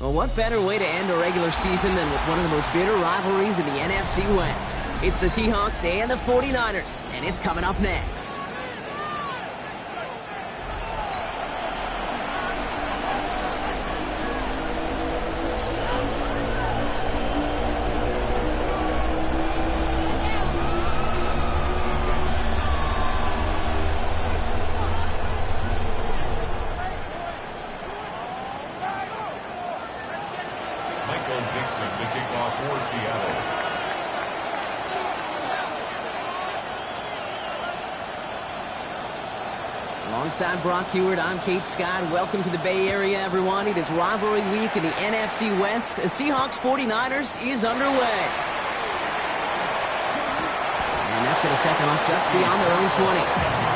Well, what better way to end a regular season than with one of the most bitter rivalries in the NFC West? It's the Seahawks and the 49ers, and it's coming up next. Alongside Brock Heward, I'm Kate Scott. Welcome to the Bay Area, everyone. It is rivalry week in the NFC West. Seahawks 49ers is underway. And that's going to set them up just beyond their own 20.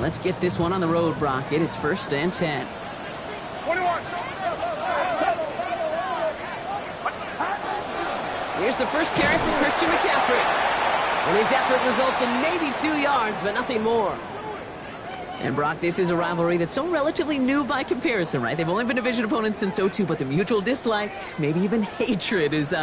Let's get this one on the road, Brock. It is 1st and 10. 21. Here's the first carry for Christian McCaffrey. And his effort results in maybe 2 yards, but nothing more. And Brock, this is a rivalry that's so relatively new by comparison, right? They've only been division opponents since '02, but the mutual dislike, maybe even hatred, is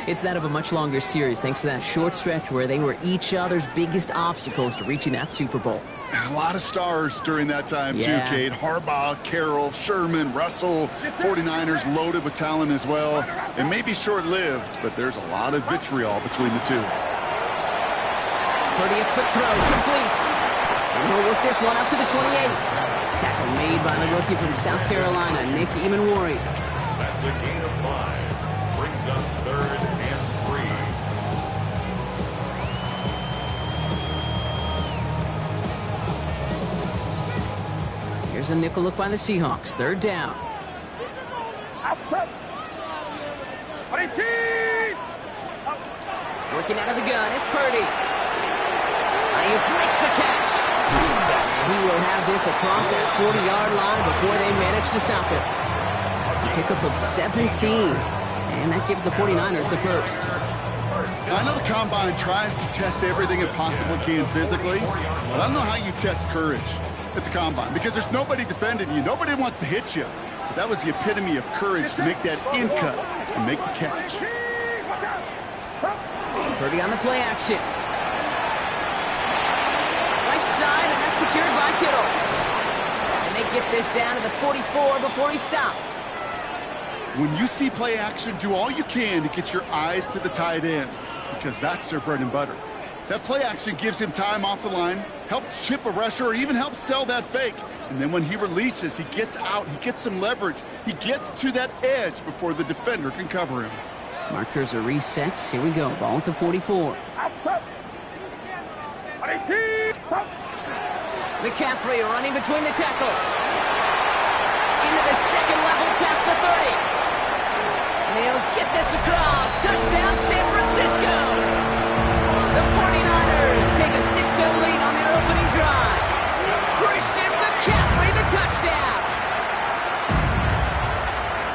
it's that of a much longer series, thanks to that short stretch where they were each other's biggest obstacles to reaching that Super Bowl. And a lot of stars during that time, too, Kate. Harbaugh, Carroll, Sherman, Russell, 49ers loaded with talent as well. It may be short-lived, but there's a lot of vitriol between the two. Purdy, a quick throw, complete. And he'll work this one up to the 28. Tackle made by the rookie from South Carolina, Nick Emanwari. That's a gain of 5. Brings up 3rd and 3. Here's a nickel look by the Seahawks. 3rd down. Outside. Working out of the gun. It's Purdy. Ayuk makes the catch. And he will have this across that 40-yard line before they manage to stop it. A pickup of 17. And that gives the 49ers the first. I know the Combine tries to test everything it possibly can physically, but I don't know how you test courage at the Combine, because there's nobody defending you. Nobody wants to hit you. But that was the epitome of courage to make that in cut and make the catch. Purdy on the play action. Right side, and that's secured by Kittle. And they get this down to the 44 before he stopped. When you see play action, do all you can to get your eyes to the tight end, because that's their bread and butter. That play action gives him time off the line, helps chip a rusher, or even helps sell that fake. And then when he releases, he gets out, he gets some leverage. He gets to that edge before the defender can cover him. Markers are reset. Here we go. Ball at the 44. McCaffrey running between the tackles. Into the second level past the 30. And he'll get this across. Touchdown, San Francisco. The 49ers take a 6-0 lead on their opening drive. Christian McCaffrey, the touchdown.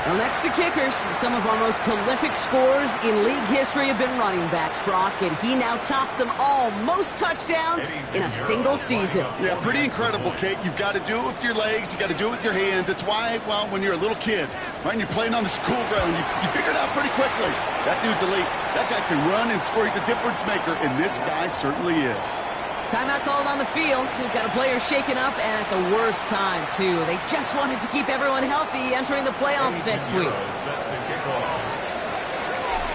Well, next to kickers, some of our most prolific scorers in league history have been running backs, Brock, and he now tops them all. Most touchdowns in a single season. Yeah, pretty incredible, Kate. You've got to do it with your legs. You've got to do it with your hands. It's why, well, when you're a little kid, right, and you're playing on the school ground, you figure it out pretty quickly. That dude's elite. That guy can run and score. He's a difference maker, and this guy certainly is. Timeout called on the field, so we've got a player shaken up, and at the worst time, too. They just wanted to keep everyone healthy entering the playoffs next week.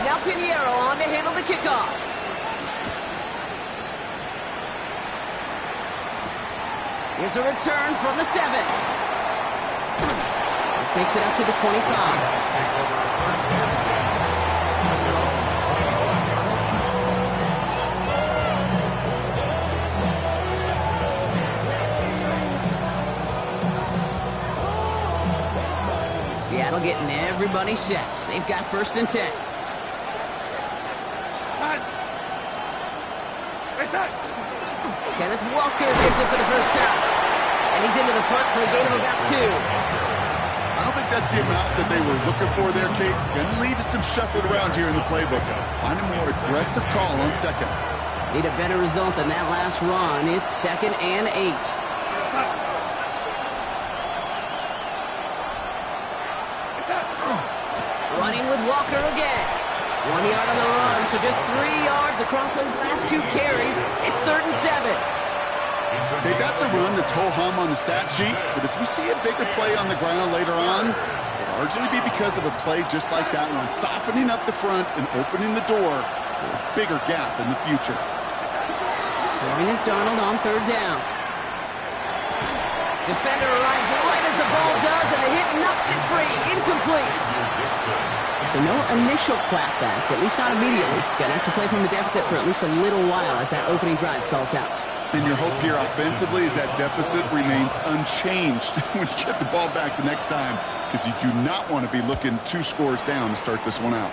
Now Pinheiro on to handle the kickoff. Here's a return from the 7. This makes it up to the 25. That'll get everybody set. They've got 1st and 10. Kenneth Walker gets it for the first time. And he's into the front for a gain of about 2. I don't think that's the amount that they were looking for there, Kate. Going to lead to some shuffling around here in the playbook. Find a more aggressive call on 2nd. Need a better result than that last run. It's 2nd and 8. Running with Walker again. 1 yard on the run, so just 3 yards across those last 2 carries. It's 3rd and 7. Okay, that's a run that's ho-hum on the stat sheet, but if you see a bigger play on the ground later on, it'll largely be because of a play just like that one, softening up the front and opening the door for a bigger gap in the future. Throwing is Darnold on 3rd down. Defender arrives right as the ball does, and the hit knocks it free. Incomplete. So no initial clapback, at least not immediately. Gonna have to play from the deficit for at least a little while as that opening drive stalls out. And your hope here offensively is that deficit remains unchanged when you get the ball back the next time, because you do not want to be looking 2 scores down to start this one out.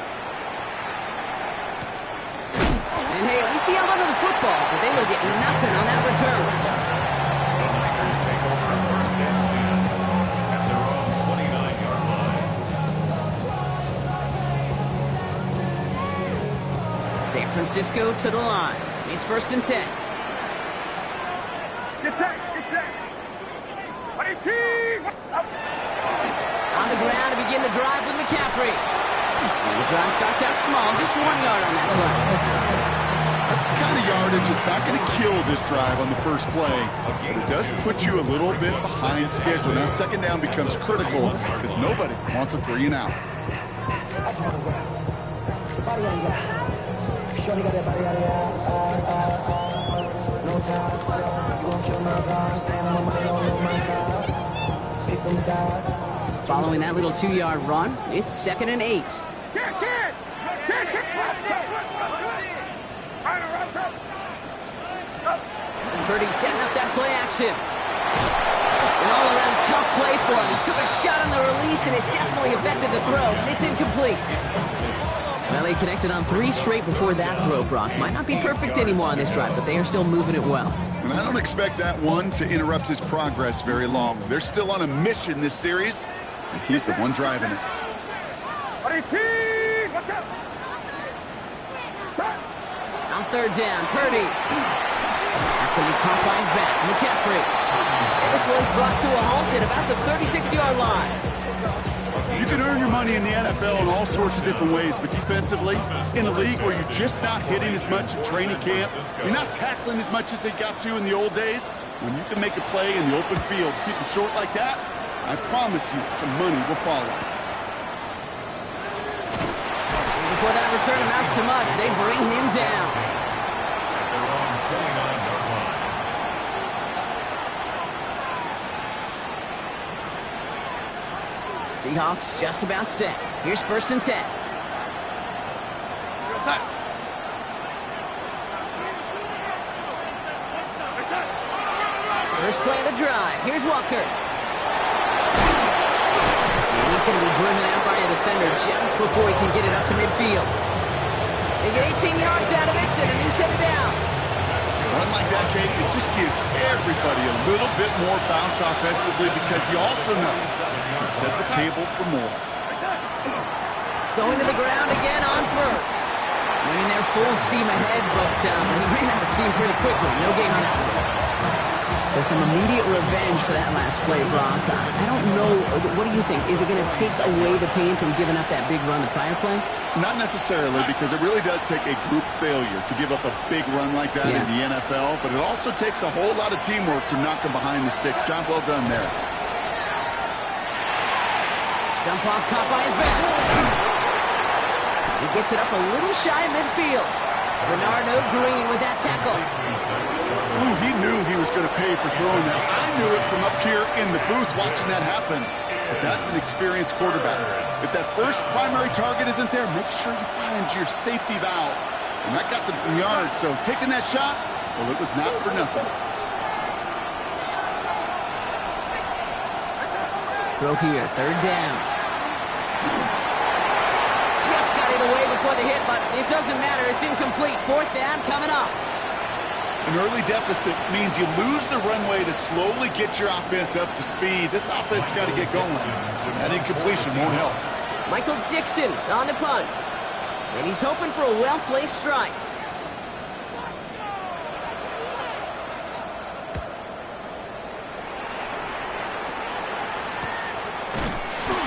And hey, at least he held onto the football, but they will get nothing on that return. The Niners take over 1st and 10 at their own 29-yard line. San Francisco to the line. It's 1st and 10. Get set. Get set. 22. On the ground to begin the drive with McCaffrey. And the drive starts out small, just 1 yard on that play. That's the kind of yardage that's not going to kill this drive on the first play, but it does put you a little bit behind schedule. Now 2nd down becomes critical because nobody wants a 3 and out. Following that little 2-yard run, it's 2nd and 8. Purdy setting up that play action. An all-around tough play for him. He took a shot on the release, and it definitely affected the throw, and it's incomplete. Well, they connected on 3 straight before that throw, Brock. Might not be perfect anymore on this drive, but they are still moving it well. And I don't expect that one to interrupt his progress very long. They're still on a mission this series, and he's the one driving it. On 3rd down, Purdy. That's when he caught by his back. McCaffrey. And this one's brought to a halt at about the 36-yard line. You can earn your money in the NFL in all sorts of different ways, but defensively, in a league where you're just not hitting as much in training camp, you're not tackling as much as they got to in the old days, when you can make a play in the open field, keep it short like that, I promise you some money will follow. Before that return amounts to much, they bring him down. At their own 29-yard line. Seahawks just about set. Here's 1st and 10. First play of the drive. Here's Walker. And he's going to be driven out by a defender just before he can get it up to midfield. They get 18 yards out of it and a new set of downs. One like that, Kate, it just gives everybody a little bit more bounce offensively because you also know you can set the table for more. Going to the ground again on 1st. Winning their full steam ahead, but he ran out of steam pretty quickly. No gain on that one. So some immediate revenge for that last play, Brock. I don't know. What do you think? Is it going to take away the pain from giving up that big run the prior play? Not necessarily, because it really does take a group failure to give up a big run like that in the NFL, but it also takes a whole lot of teamwork to knock them behind the sticks. Job well done there. Jump off, caught by his back. He gets it up a little shy of midfield. Bernardo Green with that tackle. Ooh, he knew he was going to pay for throwing that. I knew it from up here in the booth watching that happen. But that's an experienced quarterback. If that first primary target isn't there, make sure you find your safety valve. And that got them some yards, so taking that shot, well, it was not for nothing. Throw here, 3rd down. before the hit, but it doesn't matter. It's incomplete. Fourth down coming up. An early deficit means you lose the runway to slowly get your offense up to speed. This offense got to get going. That incompletion won't help. Michael Dixon on the punt. And he's hoping for a well-placed strike.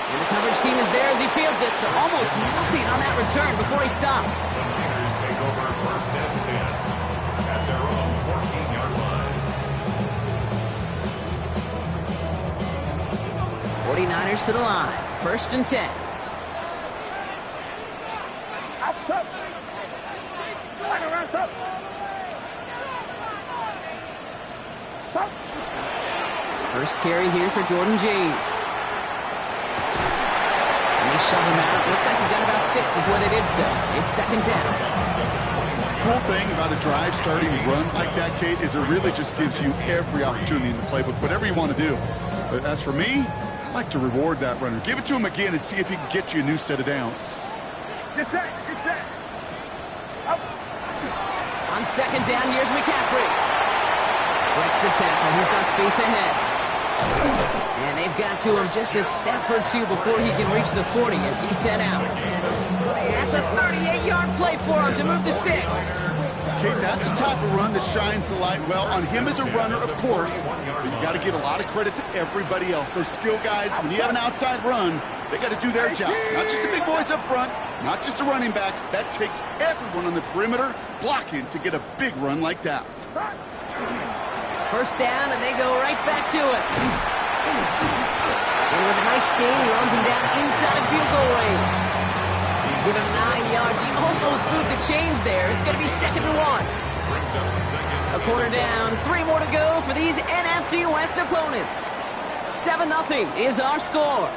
And the coverage team is there as he fields it, so almost nothing on that return before he stopped. The Niners take over first and 10 at their own 14-yard line. 49ers to the line. First and 10. Outside. Like a runs up. Stop. First carry here for Jordan James. And they shove him out. Looks like he got about 6 before they did so. It's second down. Cool thing about a drive starting run like that, Kate, is it really just gives you every opportunity in the playbook, whatever you want to do. But as for me, I like to reward that runner. Give it to him again and see if he can get you a new set of downs. Get set. Get set. Up. On second down, here's McCaffrey. Breaks the tackle. He's got space ahead. And they've got to him just a step or two before he can reach the 40 as he set out. That's a 38-yard play for him to move the sticks. Kate, that's the type of run that shines the light well on him as a runner, of course, but you got to give a lot of credit to everybody else. Those skill guys, when you have an outside run, they got to do their job. Not just the big boys up front, not just the running backs. That takes everyone on the perimeter blocking to get a big run like that. First down, and they go right back to it. And with a nice gain, he runs him down inside field goal range. Give him 9 yards. He almost moved the chains there. It's going to be second and 1. A quarter down, 3 more to go for these NFC West opponents. 7-0 is our score.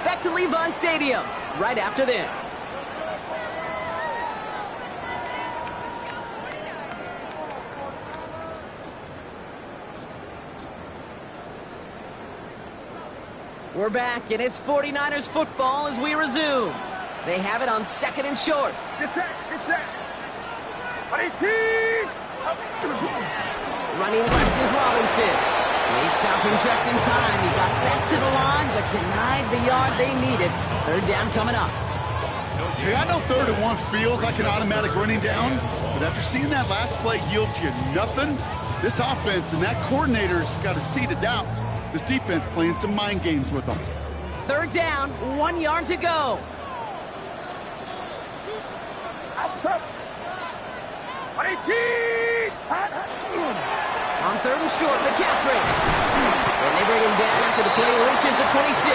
Back to Levi Stadium right after this. We're back, and it's 49ers football as we resume. They have it on second and short. Get set. Get set. 18. Running left is Robinson. They stopped him just in time. He got back to the line, but denied the yard they needed. Third down coming up. Hey, I know 3rd and 1 feels like an automatic running down, but after seeing that last play yield you nothing, this offense and that coordinator's got a seed of doubt. This defense playing some mind games with them. Third down, 1 yard to go. Outside. 18. On third and short, McCaffrey. And they bring him down after the play reaches the 26.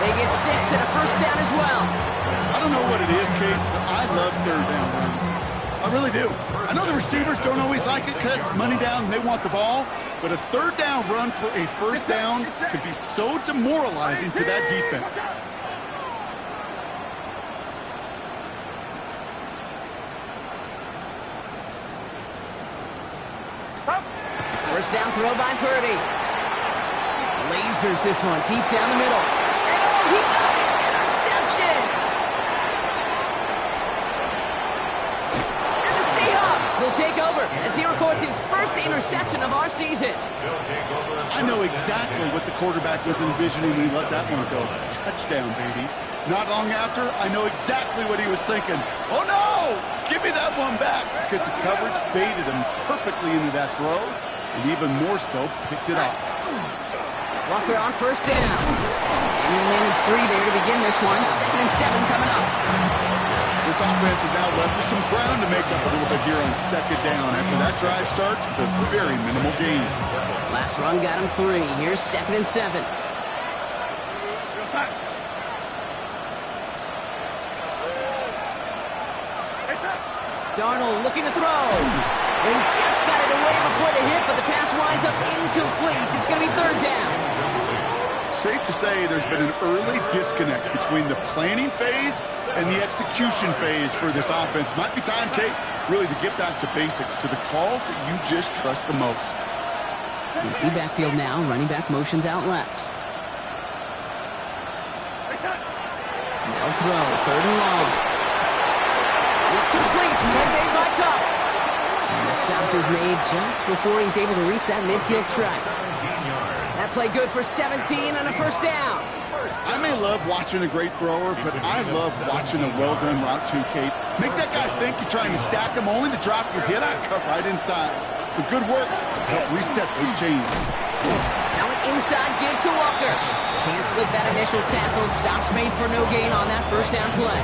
They get 6 and a first down as well. I don't know what it is, Kate, but I love third down runs. I really do. I know the receivers don't always like it because it's money down and they want the ball, but a third down run for a first down could be so demoralizing to that defense. First down throw by Purdy. Lasers this one deep down the middle. And oh, he got it! Interception! And the Seahawks will take over as he records his first interception of our season. I know exactly what the quarterback was envisioning when he let that one go. Touchdown, baby. Not long after, I know exactly what he was thinking. Oh, no! Give me that one back! Because the coverage baited him perfectly into that throw, and even more so, picked it off. Walker on first down. And he'll manage 3 there to begin this one. Second and 7 coming up. This offense is now left with some ground to make up a little bit here on second down after that drive starts with a very minimal gain. Last run got him 3. Here's second and 7. Darnold looking to throw. And just got it away before the hit, but the pass winds up incomplete. It's going to be third down. Safe to say there's been an early disconnect between the planning phase and the execution phase for this offense. Might be time, Kate, really to get back to basics, to the calls that you just trust the most. Empty backfield now. Running back motions out left. No throw. Third and long. stop is made just before he's able to reach that midfield strike. That play good for 17 and a first down. I may love watching a great thrower, but I love watching a well-done route too, Kate. Make that guy think you're trying to stack him only to drop your hips and cut right inside. Some good work. Help reset those chains. Now an inside give to Walker. Can't slip that initial tackle. Stops made for no gain on that first down play.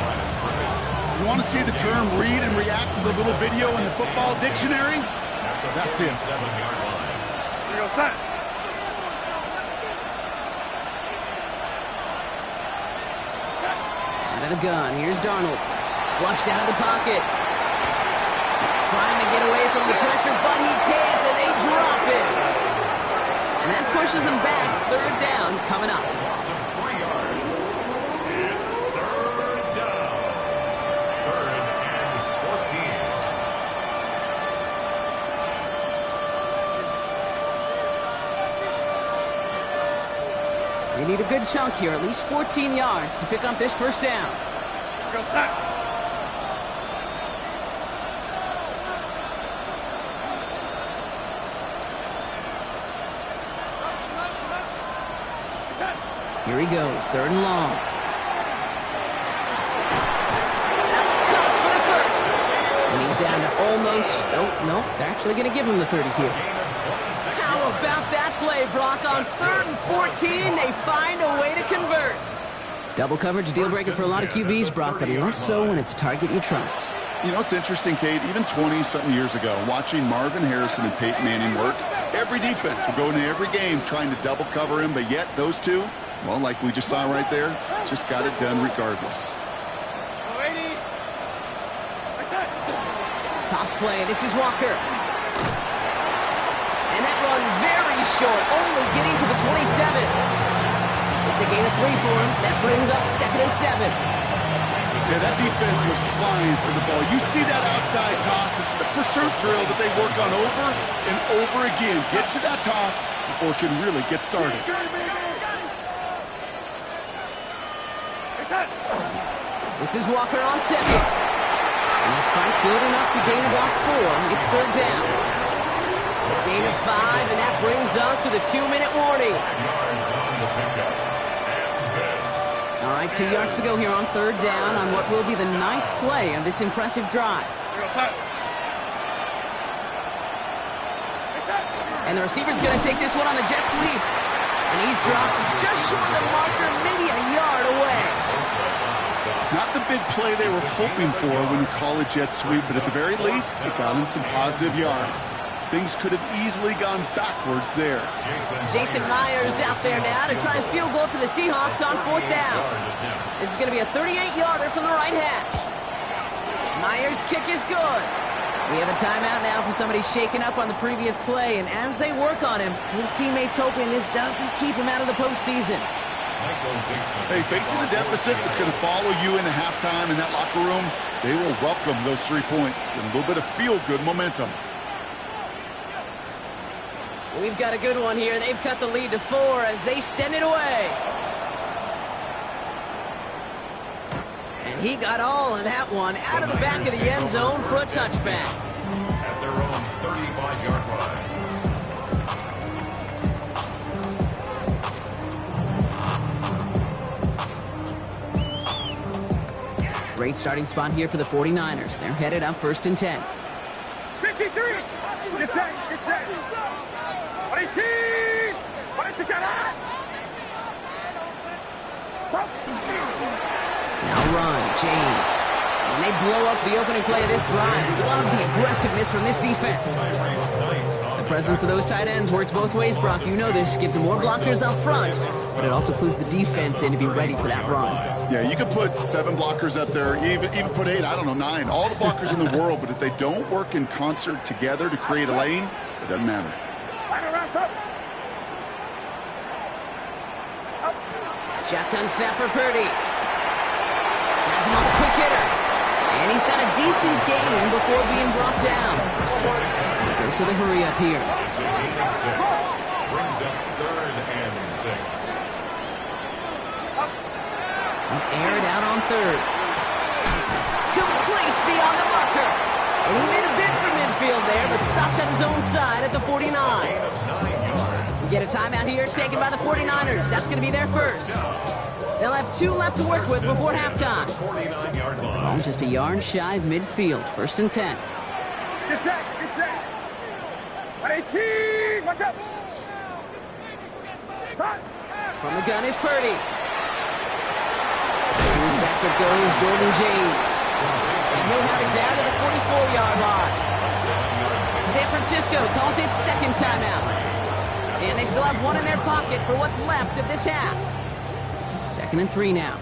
You want to see the term read and react to the little video in the football dictionary? That's it. Here we go, set. Out of the gun. Here's Darnold. Flushed out of the pocket. Trying to get away from the pressure, but he can't, and they drop it. And that pushes him back. Third down coming up. Some 3 yards. It's third down. Third and 14. They need a good chunk here, at least 14 yards to pick up this first down. Here we go, set. Here he goes, third and long. That's caught for the first. And he's down to almost, no, they're actually going to give him the 30 here. How about that play, Brock? On third and 14, they find a way to convert. Double coverage, deal breaker for a lot of QBs, Brock, but less so when it's a target you trust. You know, it's interesting, Kate, even 20-something years ago, watching Marvin Harrison and Peyton Manning work, every defense would go into every game trying to double cover him, but yet those two, well, like we just saw right there, just got it done regardless. Toss play, this is Walker. And that run very short, only getting to the 27. It's a gain of 3 for him. That brings up 2nd and 7. Yeah, that defense was flying to the ball. You see that outside toss. This is a pursuit drill that they work on over and over again. Get to that toss before it can really get started. This is Walker on 2nd. And this fight good enough to gain about 4. It's third down. A gain of 5, and that brings us to the 2-minute warning. Yards on the pickup. And this. All right, 2 yards to go here on third down on what will be the 9th play of this impressive drive. Here we go, set. And the receiver's going to take this one on the jet sweep. And he's dropped just short of the marker, maybe a yard away. Not the big play they were hoping for when you call a jet sweep, but at the very least, it got him some positive yards. Things could have easily gone backwards there. Jason Myers out there now to try and field goal for the Seahawks on 4th down. This is going to be a 38-yarder from the right hash. Myers' kick is good. We have a timeout now for somebody shaken up on the previous play, and as they work on him, his teammates hoping this doesn't keep him out of the postseason. Hey, facing a deficit that's going to follow you into halftime in that locker room, they will welcome those 3 points and a little bit of feel-good momentum. We've got a good one here. They've cut the lead to 4 as they send it away. And he got all of that one out of the back of the end zone for a touchback. At their own 35-yard line. Great starting spot here for the 49ers. They're headed up 1st and 10. 53. Get set. Get set. 18. Now run, James. And they blow up the opening play of this drive. Love the aggressiveness from this defense. The presence of those tight ends works both ways, Brock. You know this. Gives them more blockers up front, but it also clues the defense in to be ready for that run. Yeah, you could put 7 blockers up there, even put 8, I don't know, 9. All the blockers in the world, but if they don't work in concert together to create a lane, it doesn't matter. Shotgun snap for Purdy. Has him on the quick hitter. And he's got a decent gain before being brought down. He goes to the hurry up here. Brings up 3rd and 6. Air it out on 3rd. Completes beyond the marker. And he made a bid for midfield. midfield there, but stopped on his own side at the 49. We get a timeout here taken by the 49ers. That's going to be their first. They'll have 2 left to work with before halftime. Well, just a yard shy of midfield. 1st and 10. Get set. Get set. 118. Watch out. Hot. From the gun is Purdy. Here's back it goes Jordan James. And he'll have it down to the 44-yard line. San Francisco calls it second timeout. And they still have 1 in their pocket for what's left of this half. 2nd and 3 now.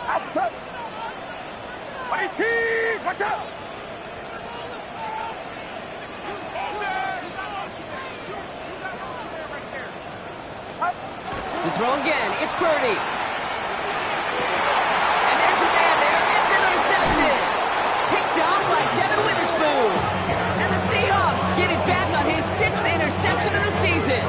Outside. 118. Watch out. To throw again, it's Purdy. And there's a man there. It's intercepted. Picked off by Devin Witherspoon. And the Seahawks get it back on his 6th interception of the season.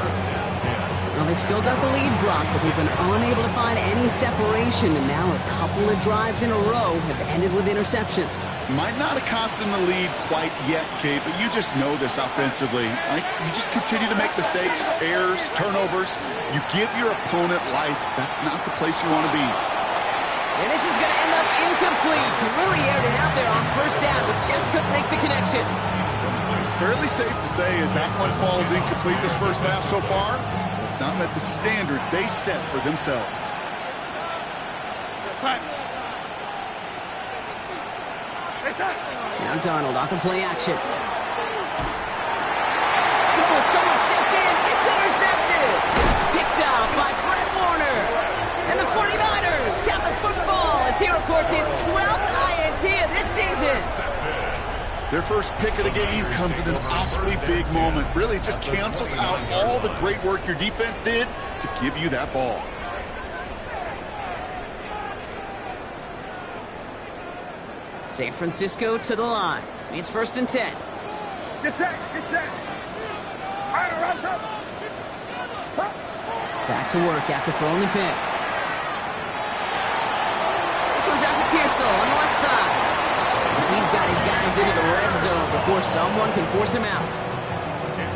Well, they've still got the lead, Brock, but they've been unable to find any separation, and now a couple of drives in a row have ended with interceptions. Might not have cost them the lead quite yet, Kate, but you just know this offensively. You just continue to make mistakes, errors, turnovers. You give your opponent life. That's not the place you want to be. And this is going to end up incomplete. He really aired it out there on 1st down, but just couldn't make the connection. Fairly safe to say as that one falls incomplete this first half so far. Not met the standard they set for themselves. Now Darnold off the play action. Oh, someone stepped in. It's intercepted. Picked up by Fred Warner. And the 49ers have the football as he records his 12th INT of this season. Their first pick of the game comes at an awfully big moment. Really just cancels out all the great work your defense did to give you that ball. San Francisco to the line. It's 1st and 10. Get set. Get set. Rise up. Back to work after throwing the pick. This one's out to Pearsall on the left side. He's got his guys into the red zone before someone can force him out.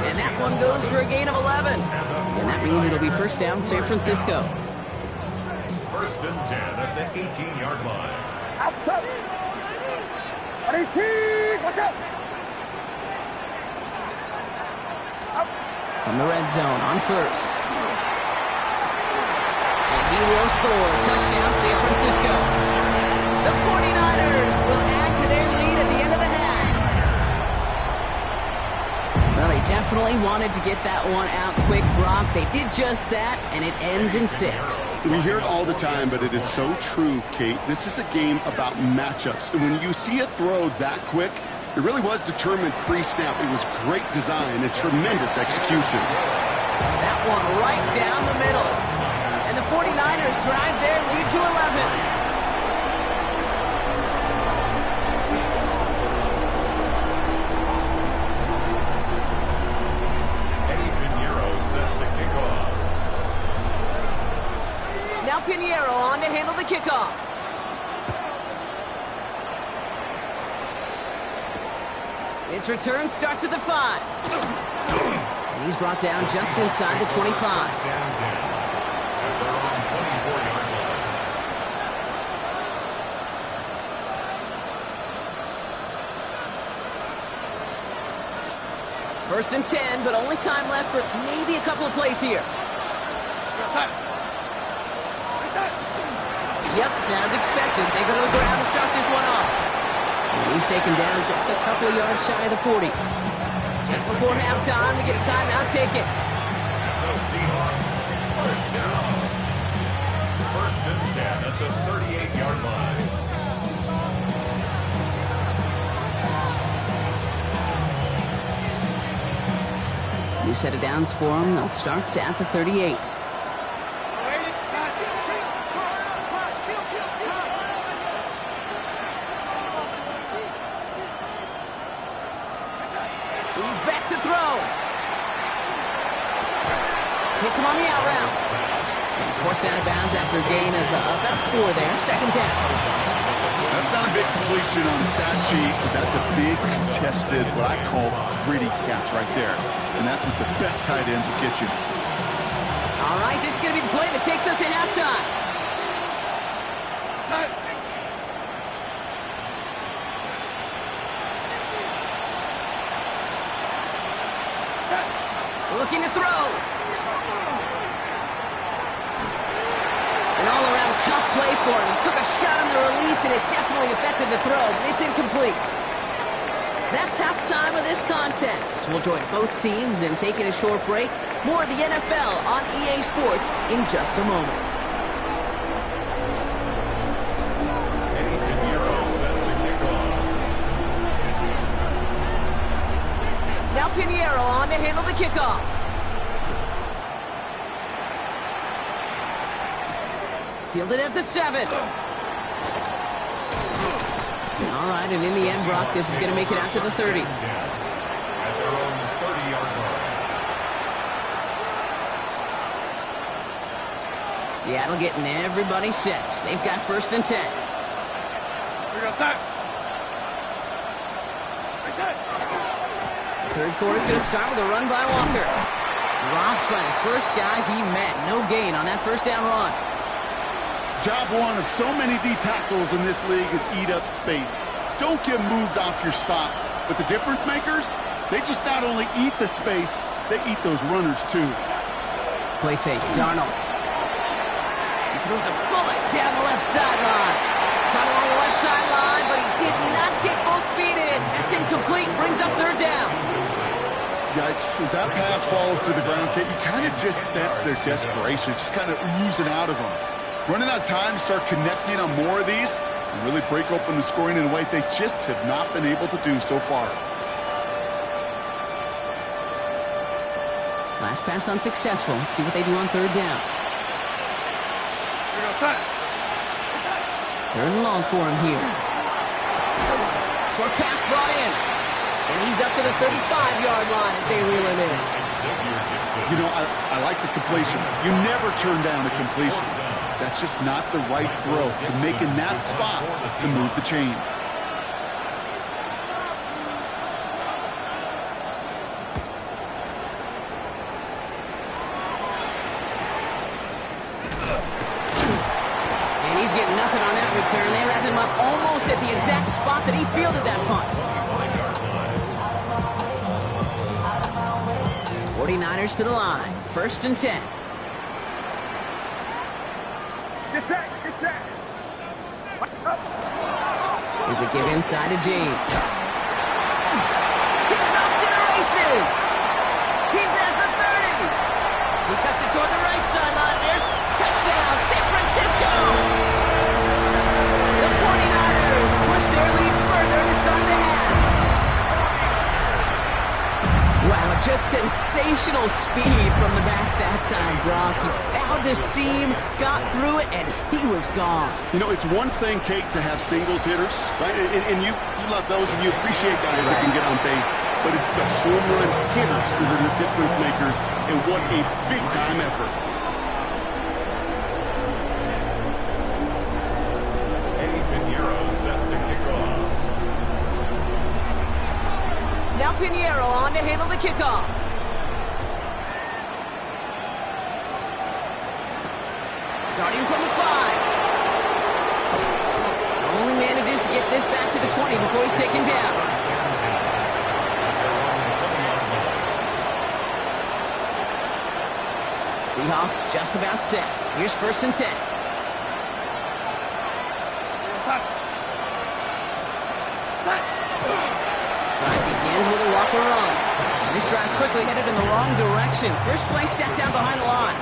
And that one goes for a gain of 11. And that means it'll be 1st down San Francisco. 1st and 10 at the 18-yard line. Outside. 118. Watch out. From the red zone on 1st. And he will score. Touchdown San Francisco. The 49ers will add to their lead at the end of the half. Well, they definitely wanted to get that one out quick, Brock. They did just that, and it ends in 6. We hear it all the time, but it is so true, Kate. This is a game about matchups. And when you see a throw that quick, it really was determined pre-snap. It was great design and tremendous execution. That one right down the middle. And the 49ers drive their lead to 11. Pinheiro on to handle the kickoff. His return starts at the 5. And he's brought down just inside the 25. First and 10, but only time left for maybe a couple of plays here. Yep, as expected, they go to the ground to start this one off. And he's taken down just a couple of yards shy of the 40. Just before halftime, we get a timeout taken. The Seahawks, 1st down. 1st and 10 at the 38-yard line. New set of downs for them. They'll start at the 38. He's back to throw. Hits him on the out route. And he's forced out of bounds after a gain of about 4 there. 2nd down. That's not a big completion on the stat sheet, but that's a big contested, what I call gritty catch right there. And that's what the best tight ends will get you. All right, this is going to be the play that takes us to halftime. Looking to throw. An all-around tough play for him. He took a shot on the release, and it definitely affected the throw. It's incomplete. That's halftime of this contest. We'll join both teams in taking a short break. More of the NFL on EA Sports in just a moment. Now Pinheiro on to handle the kickoff. Fielded at the 7. All right, and in the end, Brock, this is going to make it out to the 30. At their own 30-yard line. Seattle getting everybody set. They've got 1st and 10. We go set. Third quarter is going to start with a run by Walker. Dropped by the first guy he met. No gain on that first down run. Job one of so many D tackles in this league is eat up space. Don't get moved off your spot. But the difference makers, they just not only eat the space, they eat those runners too. Play fake. Darnold. He throws a bullet down the left sideline. Caught along the left sideline, but he did not get both feet in. That's incomplete. Brings up 3rd down. Yikes. As that pass falls to the ground, Kate, you kind of just sense their desperation. Just kind of oozing out of them. Running out of time to start connecting on more of these and really break open the scoring in a way they just have not been able to do so far. Last pass unsuccessful. Let's see what they do on 3rd down. We go set. 3rd and long for him here. Short pass brought in. And he's up to the 35-yard line as they reel him in. You know, I like the completion. You never turn down a completion. That's just not the right throw to make in that spot to move the chains. And he's getting nothing on that return. They wrap him up almost at the exact spot that he fielded that punt. 49ers to the line. 1st and 10. Get set. Get set. Here's a give inside to James. He's off to the races. He's at the 30. He cuts it toward the right sideline. There's touchdown, San Francisco. The 49ers push their lead further to start the half. Wow, just sensational speed from the back that time, Brock. He found a seam, got through it, and he was gone. You know, it's one thing, Kate, to have singles hitters, right? And you love those and you appreciate guys that can get on base. But it's the home run hitters that are the difference makers, and what a big-time effort. Pinheiro set to kick off. Now Pinheiro on to handle the kickoff. Starting from the 5. Only manages to get this back to the 20 before he's taken down. Seahawks just about set. Here's 1st and 10. Drive begins with a Walker run. This drive's quickly headed in the wrong direction. First play set down behind the line.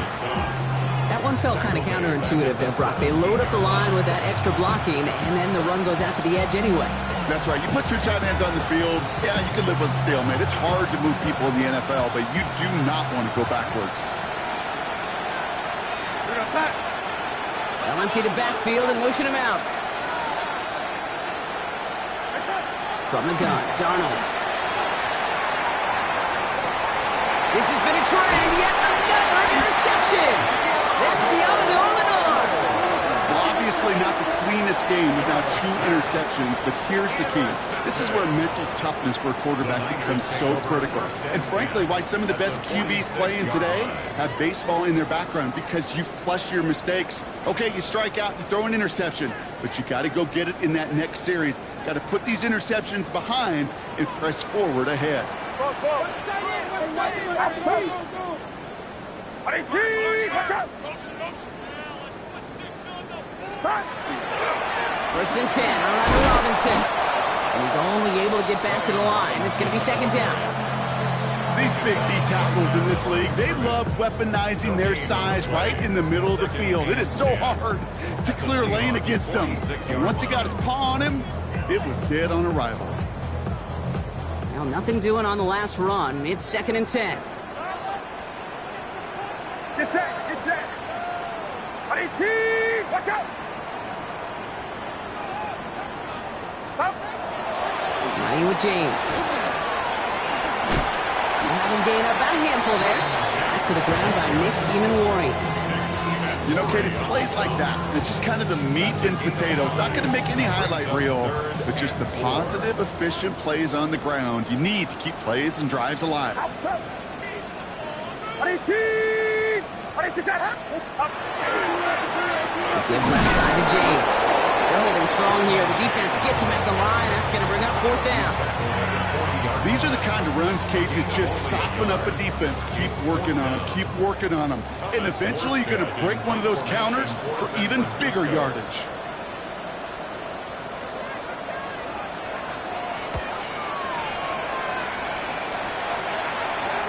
That one felt kind of counterintuitive there, Brock. They load up the line with that extra blocking, and then the run goes out to the edge anyway. That's right. You put 2 tight ends on the field, yeah, you can live with a stalemate. It's hard to move people in the NFL, but you do not want to go backwards. They'll empty the backfield and motion him out. From the gun, Darnold. This has been a trend, yet another interception. That's the Lenore. Well, Obviously not the cleanest game without 2 interceptions, but here's the key. This is where mental toughness for a quarterback becomes so critical. And frankly, why some of the best QBs playing today have baseball in their background, because you flush your mistakes. Okay, you strike out, you throw an interception, but you got to go get it in that next series. Got to put these interceptions behind and press forward ahead. First and 10 on Ronald Robinson. And he's only able to get back to the line. It's going to be second down. These big D tackles in this league, they love weaponizing their size right in the middle of the field. It is so hard to clear lane against them. And once he got his paw on him, it was dead on arrival. Well, nothing doing on the last run. It's second and 10. Get set, get set. Watch out. Stop. Running with James. Having gained about a handful there. Back to the ground by Nick Eamon-Wari. You know, Kate, it's plays like that. It's just kind of the meat and potatoes. Not going to make any highlight reel, but just the positive, efficient plays on the ground. You need to keep plays and drives alive. Give left side to James. They're holding strong here. The defense gets him at the line. That's going to bring up fourth down. These are the kind of runs, Kate, that just soften up a defense. Keep working on them. Keep working on them. And eventually you're going to break one of those counters for even bigger yardage.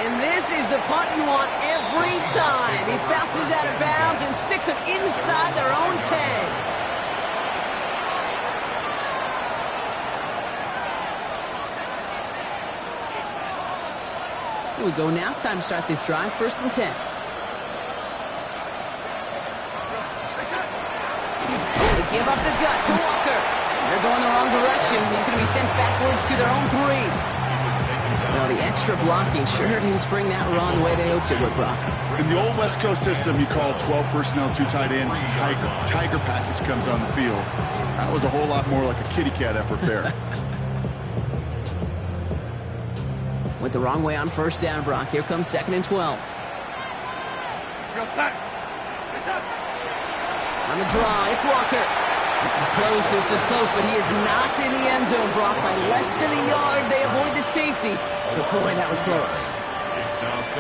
And this is the punt you want every time. He bounces out of bounds and sticks them inside their own 10. Here we go now. Time to start this drive. First and 10. They give up the gut to Walker. They're going the wrong direction. He's going to be sent backwards to their own 3. Well, the extra blocking sure didn't spring that run the way they hoped it would, Brock. In the old West Coast system, you call 12 personnel, 2 tight ends, Tiger. Tiger package comes on the field. That was a whole lot more like a kitty cat effort there. Went the wrong way on first down, Brock. Here comes second and 12. Go side. On the draw, it's Walker. This is close, but he is not in the end zone, Brock. By less than a yard, they avoid the safety. But boy, that was close.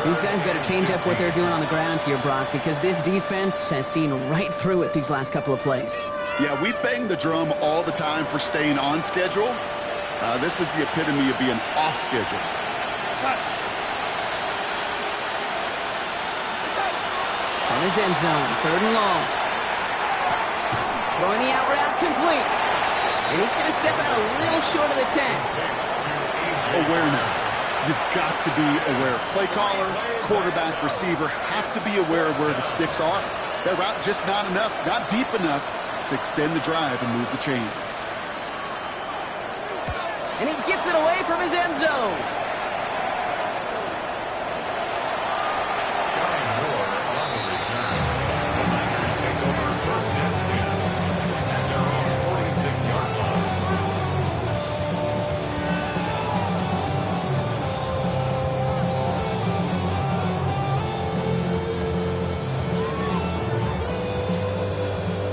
These guys got to change up what they're doing on the ground here, Brock, because this defense has seen right through it these last couple of plays. Yeah, we bang the drum all the time for staying on schedule. This is the epitome of being off schedule. On his end zone, third and long. Throwing the out route complete. And he's going to step out a little short of the 10. Awareness. You've got to be aware. Play caller, quarterback, receiver have to be aware of where the sticks are. That route just not enough, not deep enough to extend the drive and move the chains. And he gets it away from his end zone.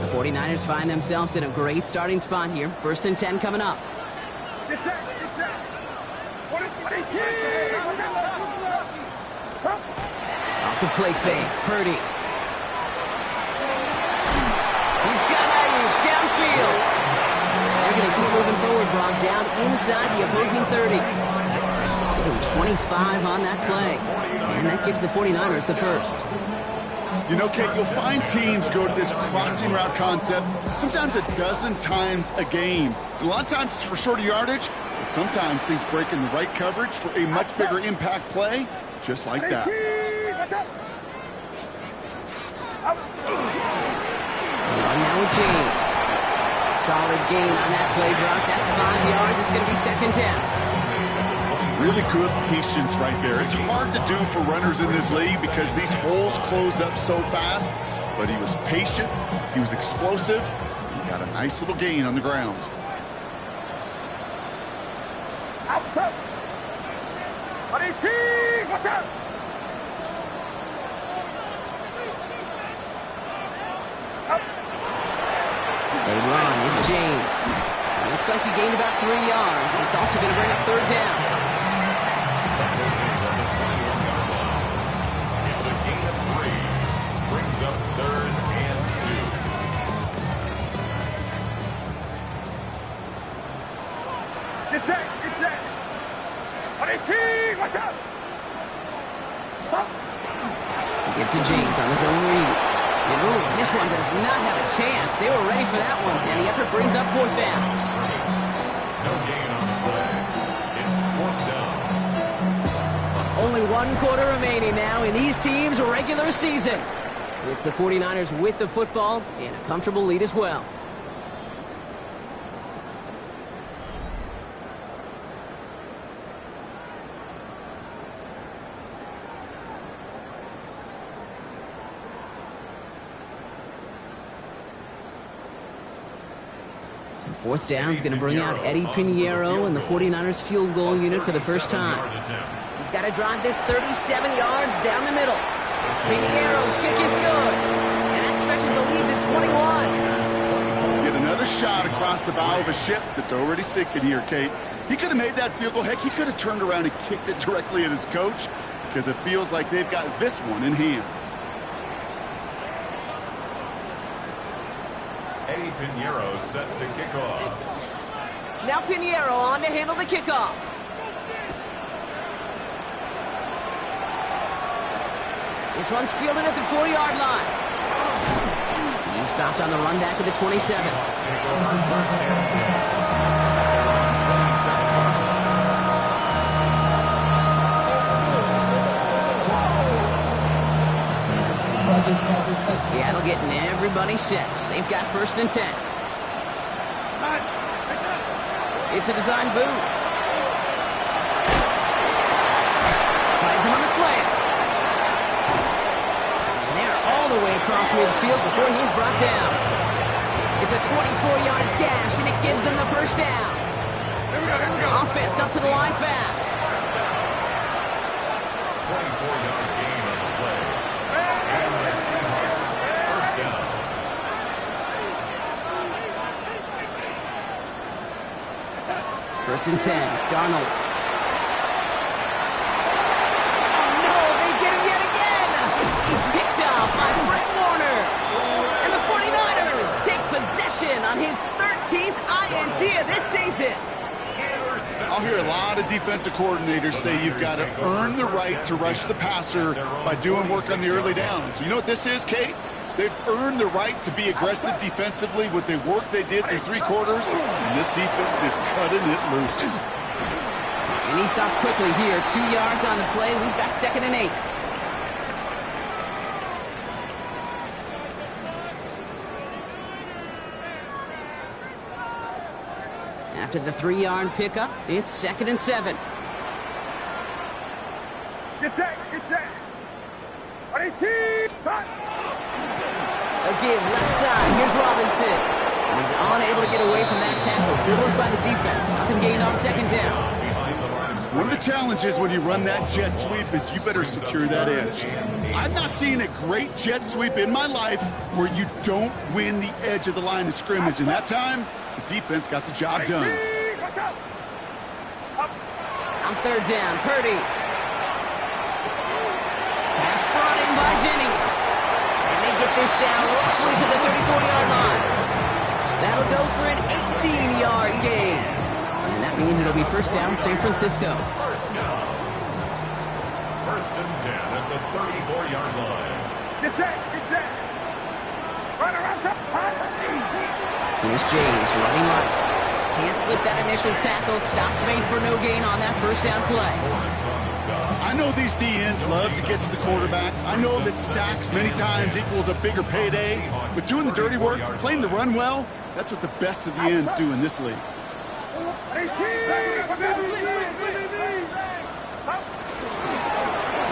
The 49ers find themselves in a great starting spot here. First and 10 coming up. Get set. Off the play fake, Purdy. He's got Ayuk downfield. They're going to keep moving forward, Brock, down inside the opposing 30. Getting 25 on that play. And that gives the 49ers the first. You know, Kate, you'll find teams go to this crossing route concept sometimes a dozen times a game. A lot of times it's for shorter yardage, but sometimes things break in the right coverage for a much bigger impact play, just like that. Now with James. Solid gain on that play, Brock. That's 5 yards. It's going to be second down. Really good patience right there. It's hard to do for runners in this league because these holes close up so fast, but he was patient, he was explosive, Got a nice little gain on the ground. Outside. Watch out. They run. It's James. Looks like he gained about 3 yards. It's also going to bring up third down. It's a gain of 3. Brings up 3rd and 2. Get set. Watch out. Stop. Get to James on his own read. And ooh, this one does not have a chance. They were ready for that one, and the effort brings up fourth down. No gain on the play. It's 4th down. Only 1 quarter remaining now in these teams' regular season. It's the 49ers with the football and a comfortable lead as well. So fourth down is going to bring out Eddie Pinheiro and the 49ers field goal unit for the first time. He's got to drive this 37 yards down the middle. Pinheiro's kick is good. And that stretches the lead to 21. Get another shot across the bow of a ship that's already sinking here, Kate. He could have made that field goal. Heck, he could have turned around and kicked it directly at his coach because it feels like they've got this one in hand. Eddie Pinheiro set to kick off. Now Pinheiro on to handle the kickoff. This one's fielded at the 4-yard line. He stopped on the run back at the 27. Seattle getting everybody set. They've got 1st and 10. It's a design boot. Finds him on the slant. And they're all the way across midfield before he's brought down. It's a 24-yard gash, and it gives them the first down. Offense up to the line fast. 24-yard gain on the play. And the Seahawks, first down. First and 10, Darnold. No, they get him yet again. Picked up by Fred Warner. And the 49ers take possession on his 13th INT of this season. I'll hear a lot of defensive coordinators say you've got to earn the right to rush the passer by doing work on the early downs. You know what this is, Kate? They've earned the right to be aggressive defensively with the work they did through 3 quarters, and this defense is cutting it loose. And he stopped quickly here. 2 yards on the play. We've got 2nd and 8. After the 3-yard pickup, it's 2nd and 7. Get set. A give left side. Here's Robinson. And he's unable to get away from that tackle. Good work by the defense. Nothing gained on 2nd down. One of the challenges when you run that jet sweep is you better secure that edge. I've not seen a great jet sweep in my life where you don't win the edge of the line of scrimmage. And that time, the defense got the job done. On 3rd down, Purdy. Pass brought in by Jennings. And they get this down roughly to the 34-yard line. That'll go for an 18-yard gain. And that means it'll be first down, San Francisco. First down. 1st and 10 at the 34-yard line. Get set. Run around. Here's James running right. Can't slip that initial tackle. Stops made for no gain on that first down play. I know these D-ends love to get to the quarterback. I know that sacks many times equals a bigger payday. But doing the dirty work, playing the run well, that's what the best of the ends do in this league.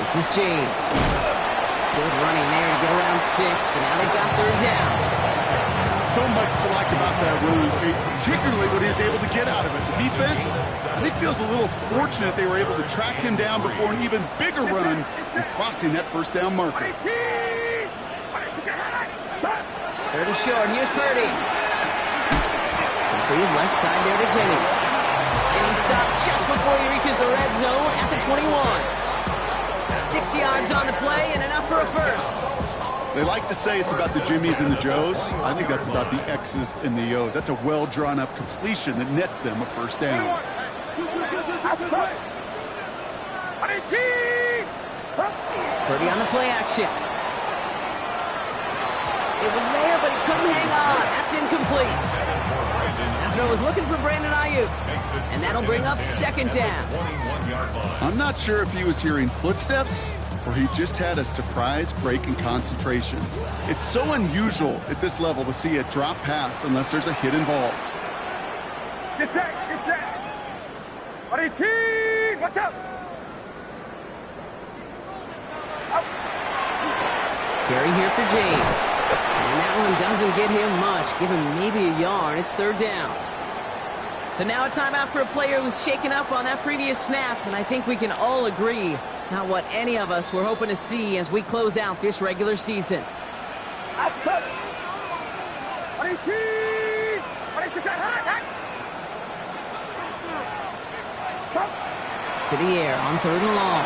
This is James. Good running there to get around 6, but now they've got 3rd down. So much to like about that run, Kate, particularly what he was able to get out of it. The defense, I think, feels a little fortunate they were able to track him down before an even bigger run and crossing that first down marker. Third and short. Here's Purdy. Completed left side there to Jennings. And he stopped just before he reaches the red zone at the 21. 6 yards on the play and enough for a first. They like to say it's about the Jimmies and the Joes. I think that's about the X's and the O's. That's a well-drawn-up completion that nets them a first down. Purdy on the play action. It was there, but he couldn't hang on. That's incomplete. That throw was looking for Brandon Ayuk. And that'll bring up second down. I'm not sure if he was hearing footsteps or he just had a surprise break in concentration. It's so unusual at this level to see a drop pass unless there's a hit involved. Get set, get set. Watch out. Carry here for James. And that one doesn't get him much. Give him maybe a yard. It's third down. So now a timeout for a player who's shaken up on that previous snap. And I think we can all agree not what any of us were hoping to see as we close out this regular season. To the air on third and long.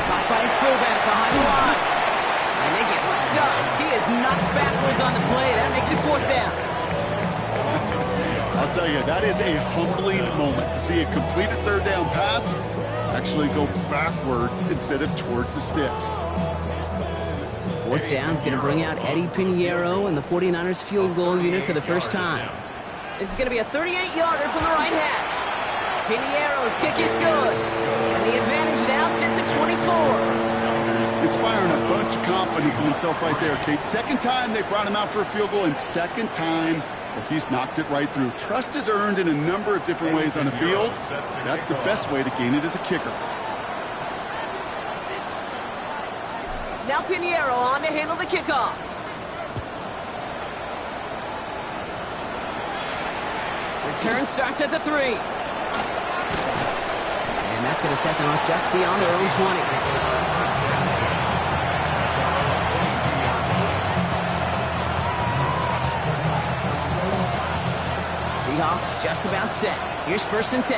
Caught by his fullback behind the line. And they get stuffed. He is knocked backwards on the play. That makes it fourth down. I'll tell you, that is a humbling moment to see a completed third down pass actually go backwards instead of towards the sticks. Fourth down is going to bring out Eddie Pinheiro and the 49ers field goal unit for the first time. This is going to be a 38-yarder from the right hash. Pinheiro's kick is good. And the advantage now sits at 24. Inspiring a bunch of confidence in himself right there, Kate. Second time they brought him out for a field goal, and second time he's knocked it right through. Trust is earned in a number of different ways on the field. That's the best way to gain it as a kicker. Now Pinheiro on to handle the kickoff. Return starts at the 3. And that's going to set them up just beyond their own 20. Seahawks just about set. Here's first and 10.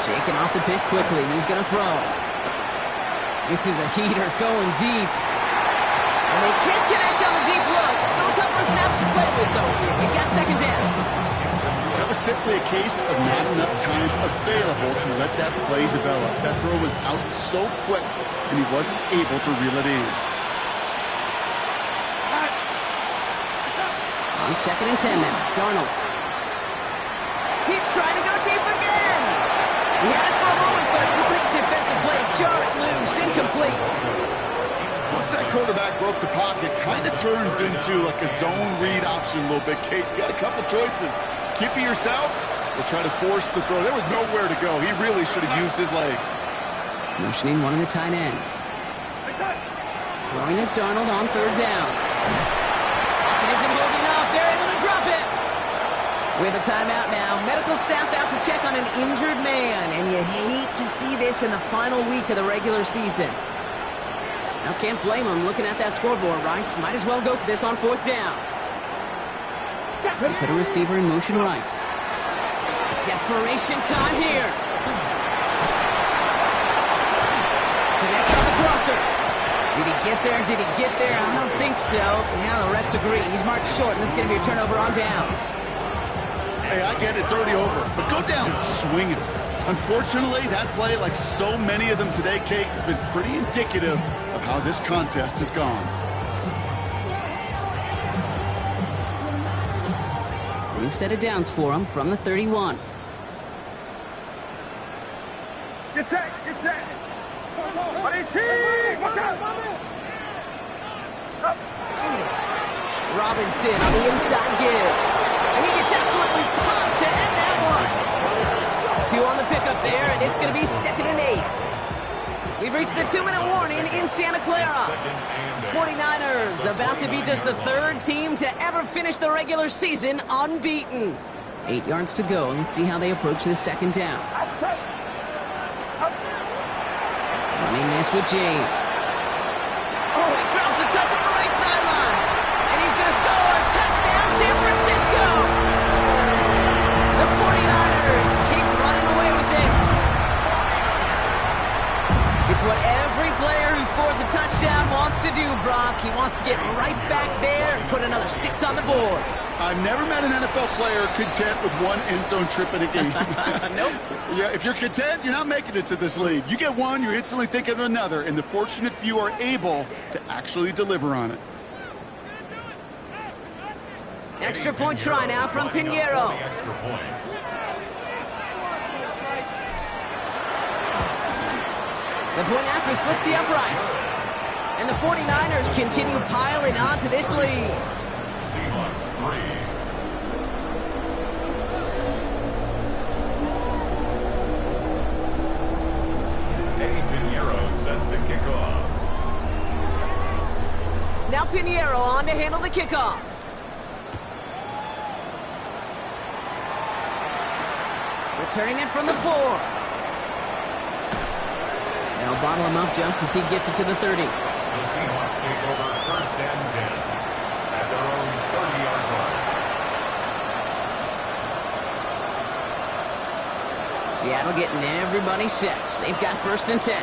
Shaking off the pick quickly. He's going to throw. This is a heater going deep. And they can't connect on the deep look. Still a couple of snaps to play with, though. They got second down. That was simply a case of not enough time available to let that play develop. That throw was out so quick, and he wasn't able to reel it in. On second and 10 now, Darnold. He's trying to go deep again. He had it for a moment, but a complete defensive play to jar it loose. Incomplete. Once that quarterback broke the pocket, kind of turns into like a zone read option a little bit. Kate, got a couple choices. Keep it yourself or try to force the throw. There was nowhere to go. He really should have used his legs. Motioning one of the tight ends. Throwing is Darnold on third down. Isn't holding up. They're able to drop it. We have a timeout now. Medical staff out to check on an injured man. And you hate to see this in the final week of the regular season. Now, can't blame him looking at that scoreboard, right? Might as well go for this on fourth down. They put a receiver in motion right. Desperation time here. Connects on the crosser. Did he get there? Did he get there? I don't think so. Now the refs agree. He's marked short, and this is going to be a turnover on downs. Hey, I get it. It's already over. But go down swinging. Unfortunately, that play, like so many of them today, Kate, has been pretty indicative of how this contest has gone. New set of downs for him from the 31. Get set, get set. Watch out. Robinson on the inside give. And he gets absolutely pumped to end that one. 2 on the pickup there, and it's going to be second and 8. We've reached the 2-minute warning in Santa Clara. 49ers about to be just the third team to ever finish the regular season unbeaten. 8 yards to go. Let's see how they approach this second down. Running this with James. Oh, he drops a cut to the right sideline. And he's going to score. Touchdown, San Francisco. The 49ers keep running away with this. It's what every player who scores a touchdown wants to do, Brock. He wants to get right back there and put another 6 on the board. I've never met an NFL player content with one end zone trip in a game. Nope. Yeah, if you're content, you're not making it to this league. You get one, you're instantly thinking of another, and the fortunate few are able to actually deliver on it. Extra point try now from Pinheiro. The point after splits the uprights. And the 49ers continue piling on to this lead. Seahawks 3. Eddie Pinheiro set to kick off. Now Pinheiro on to handle the kickoff. Returning it from the 4. They'll bottle him up just as he gets it to the 30. The Seahawks take over 1st and 10 at their own 30-yard line. Seattle getting everybody set. They've got 1st and 10.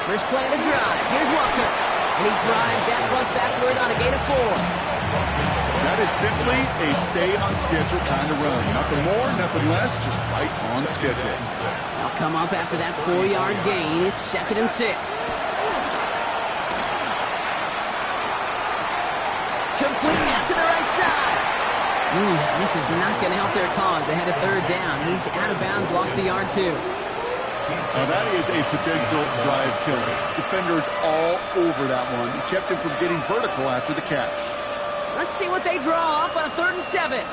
First play of the drive. Here's Walker. And he drives that front backward on a gain of 4. That is simply a stay-on-schedule kind of run. Nothing more, nothing less, just right on schedule. They'll come up after that 4-yard gain. It's 2nd and 6. Complete out to the right side. This is not going to help their cause. They had a 3rd down. He's out of bounds, lost a yard too. Now that is a potential drive killer. Defenders all over that one. He kept him from getting vertical after the catch. Let's see what they draw up on a 3rd and 7. Here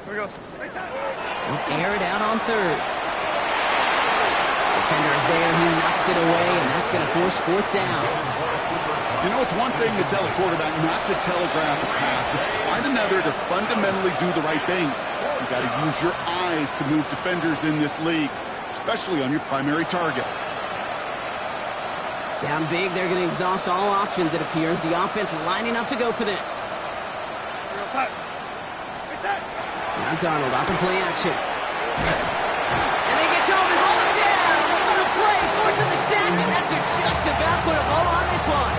we go. They'll air it out on 3rd. Defender is there. He knocks it away, and that's going to force 4th down. You know, it's one thing to tell a quarterback not to telegraph a pass. It's quite another to fundamentally do the right things. You got to use your eyes to move defenders in this league, especially on your primary target. Down big, they're going to exhaust all options, it appears. The offense lining up to go for this. Now Darnold off the play action. And they get to him and haul him down. What a play, forcing the sack, and that should just about put a bow on this one.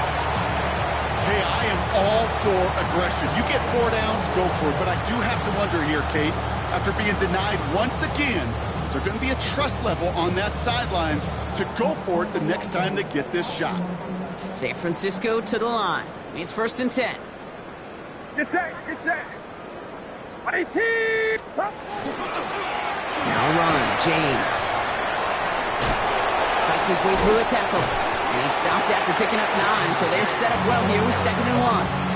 Hey, I am all for aggression. You get 4 downs, go for it. But I do have to wonder here, Kate, after being denied once again, is there going to be a trust level on that sidelines to go for it the next time they get this shot? San Francisco to the line. It's 1st and 10. Get set, get set. 18. Now run, James. Fights his way through a tackle. And he stopped after picking up 9, so they're set up well here with 2nd and 1.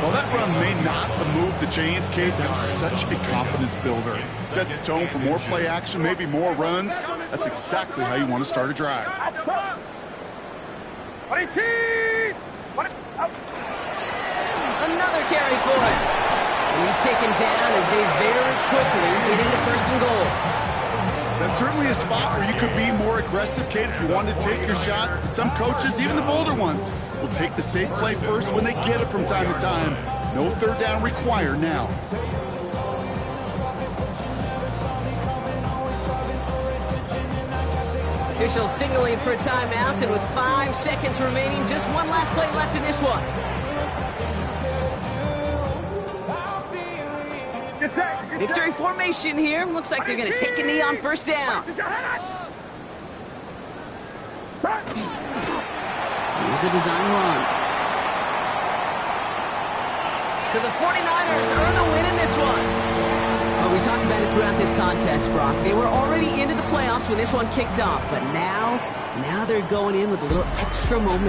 Well, that run may not move the chains, Kate. That's such a confidence builder. Sets the tone for more play action, maybe more runs. That's exactly how you want to start a drive. 18. Another carry for it. And he's taken down as they very quickly get into 1st and goal. That's certainly a spot where you could be more aggressive, Kate, if you want to take your shots. But some coaches, even the bolder ones, will take the safe play first when they get it from time to time. No 3rd down required now. Officials signaling for a timeout, and with 5 seconds remaining, just one last play left in this one. Victory formation here. Looks like they're going to take a knee on 1st down. Here's a design run. So the 49ers earn the win in this one. Well, we talked about it throughout this contest, Brock. They were already into the playoffs when this one kicked off, but now they're going in with a little extra momentum.